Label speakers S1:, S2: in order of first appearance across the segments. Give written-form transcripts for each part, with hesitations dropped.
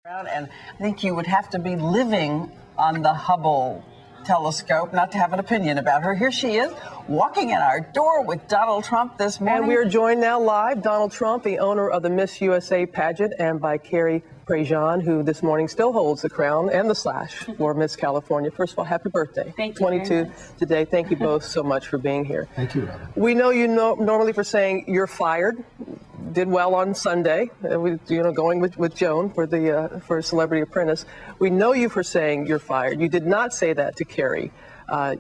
S1: And I think you would have to be living on the Hubble telescope not to have an opinion about her. Here she is, walking in our door with Donald Trump this morning.
S2: And we are joined now live, Donald Trump, the owner of the Miss USA pageant, and by Carrie Prejean, who this morning still holds the crown and the slash for Miss California. First of all, happy birthday.
S3: Thank you.
S2: 22 today. Thank you both so much for being here.
S4: Thank you, Robin.
S2: We know you normally for saying you're fired. Did well on Sunday, going with Joan for Celebrity Apprentice. We know you for saying you're fired. You did not say that to Carrie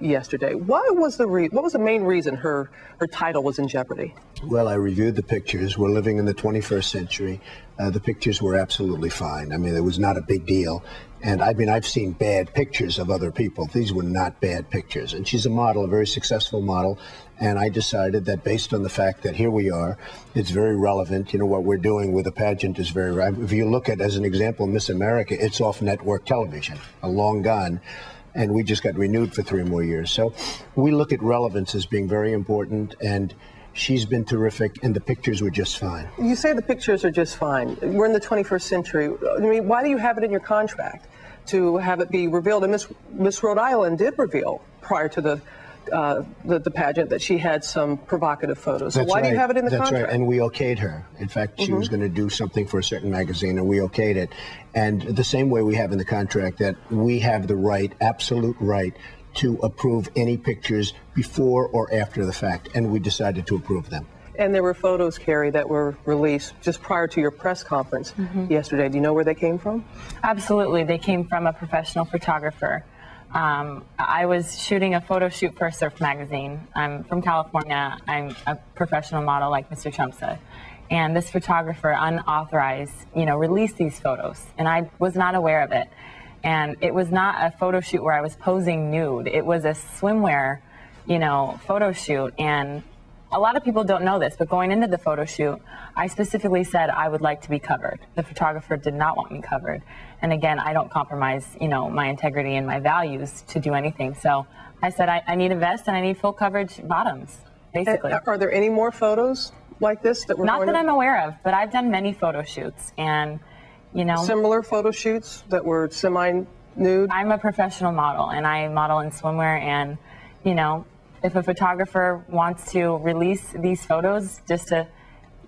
S2: yesterday. What was the main reason her title was in jeopardy?
S4: Well, I reviewed the pictures. We're living in the 21st century. The pictures were absolutely fine. I mean, it was not a big deal. And I mean, I've seen bad pictures of other people. These were not bad pictures. And she's a model, a very successful model. And I decided that based on the fact that here we are, it's very relevant. You know, what we're doing with a pageant is very relevant. If you look at, as an example, Miss America, it's off network television, a long gone. And we just got renewed for 3 more years. So we look at relevance as being very important. And she's been terrific, and the pictures were just fine. You
S2: say the pictures are just fine. We're in the 21st century. I mean, why do you have it in your contract to have it be revealed? And Miss Rhode Island did reveal prior to the pageant that she had some provocative photos. So why do you have it in the contract?
S4: That's right, and we okayed her. In fact, she was going to do something for a certain magazine, and we okayed it. And the same way we have in the contract that we have the right, absolute right, to approve any pictures before or after the fact, and we decided to approve them.
S2: And there were photos, Carrie, that were released just prior to your press conference yesterday. Do you know where they came from?
S3: Absolutely. They came from a professional photographer. I was shooting a photo shoot for a surf magazine. I'm from California. I'm a professional model like Mr. Trump said. And this photographer, unauthorized, released these photos, and I was not aware of it. And it was not a photo shoot where I was posing nude. It was a swimwear, photo shoot. And a lot of people don't know this, but going into the photo shoot, I specifically said I would like to be covered. The photographer did not want me covered. And again, I don't compromise, my integrity and my values to do anything. So I said I need a vest and I need full coverage bottoms, basically.
S2: Are there any more photos like this that we're
S3: Not that I'm aware of, but I've done many photo shoots. And
S2: similar photo shoots that were semi-nude?
S3: I'm a professional model, and I model in swimwear, and, if a photographer wants to release these photos just to,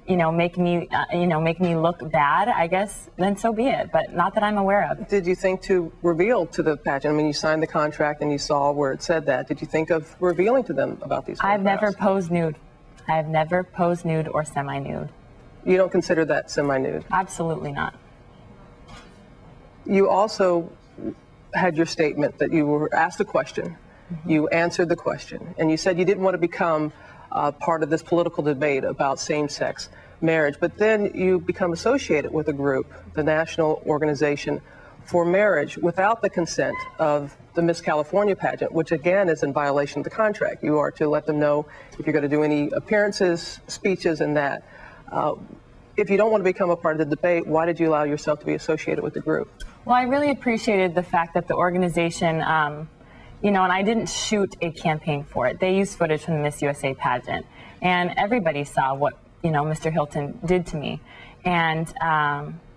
S3: make me look bad, I guess, then so be it, but not that I'm aware of.
S2: Did you think to reveal to the pageant? I mean, you signed the contract and you saw where it said that. Did you think of revealing to them about these photographs?
S3: I've never posed nude. I have never posed nude or semi-nude.
S2: You don't consider that semi-nude?
S3: Absolutely not.
S2: You also had your statement that you were asked a question, you answered the question, and you said you didn't want to become part of this political debate about same-sex marriage, but then you become associated with a group, the National Organization for Marriage, without the consent of the Miss California pageant, which again is in violation of the contract. You are to let them know if you're going to do any appearances, speeches, and that. If you don't want to become a part of the debate, why did you allow yourself to be associated with the group?
S3: Well, I really appreciated the fact that the organization, and I didn't shoot a campaign for it. They used footage from the Miss USA pageant, and everybody saw what, Mr. Hilton did to me. And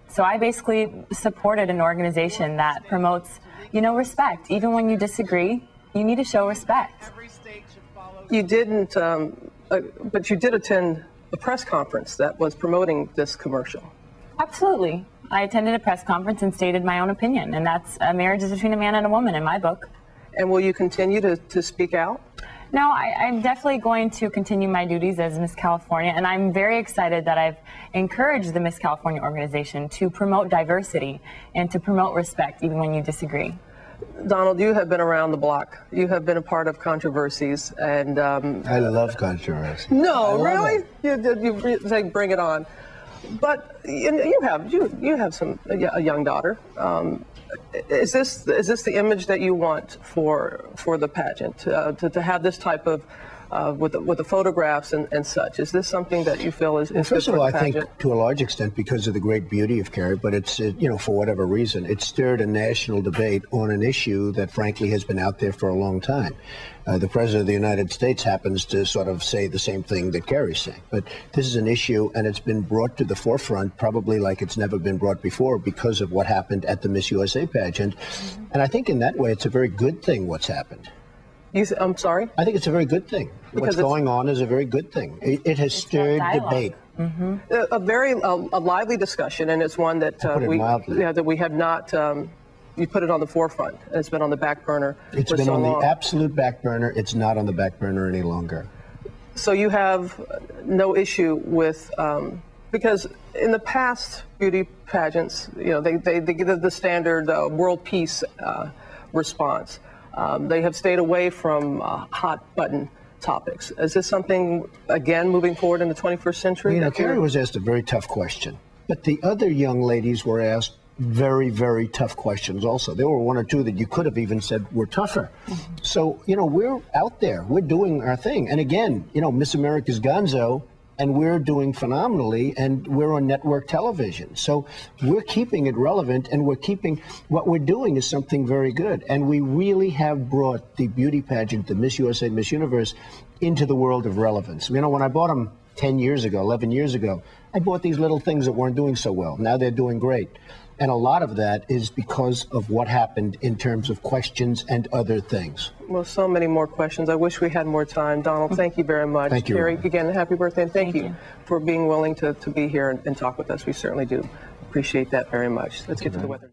S3: so I basically supported an organization that promotes, respect. Even when you disagree, you need to show respect.
S2: You didn't, but you did attend a press conference that was promoting this commercial.
S3: Absolutely. I attended a press conference and stated my own opinion, and that's a marriage is between a man and a woman in my book.
S2: And will you continue to speak out?
S3: No, I'm definitely going to continue my duties as Miss California, and I'm very excited that I've encouraged the Miss California organization to promote diversity and to promote respect even when you disagree.
S2: Donald, you have been around the block. You have been a part of controversies, and
S4: I love controversy.
S2: No, really? You say bring it on. But you have a young daughter. Is this the image that you want for the pageant, to have this type of with the photographs and such. Is this something that you feel is
S4: well, first
S2: good
S4: of all,
S2: for the
S4: I think
S2: pageant?
S4: to a large extent because of the great beauty of Carrie, but it's, you know, for whatever reason, it stirred a national debate on an issue that frankly has been out there for a long time. The President of the United States happens to sort of say the same thing that Carrie's saying. But this is an issue, and it's been brought to the forefront probably like it's never been brought before because of what happened at the Miss USA pageant. And I think in that way it's a very good thing what's happened.
S2: I'm sorry?
S4: I think it's a very good thing. What's going on is a very good thing. It has stirred debate.
S2: A very lively discussion, and it's one that we have not. You put it on the forefront. It's been on the back burner.
S4: It's been on the absolute back burner. It's not on the back burner any longer.
S2: So you have no issue with, because in the past beauty pageants, you know, they give the standard world peace response. They have stayed away from hot button topics. Is this something, again, moving forward in the 21st century?
S4: You know, Carrie was asked a very tough question, but the other young ladies were asked very, very tough questions also. There were one or two that you could have even said were tougher. So, you know, we're out there. We're doing our thing. And again, you know, Miss America's Gonzo, and we're doing phenomenally, and we're on network television. So we're keeping it relevant, and what we're doing is something very good. And we really have brought the beauty pageant, the Miss USA, Miss Universe, into the world of relevance. You know, when I bought them 10 years ago, 11 years ago, I bought these little things that weren't doing so well. Now they're doing great. And a lot of that is because of what happened in terms of questions and other things.
S2: Well, so many more questions. I wish we had more time. Donald, thank you very much.
S4: Thank you.
S2: Carrie, again, happy birthday, and thank you for being willing to be here and talk with us. We certainly do appreciate that very much. Let's get to the weather.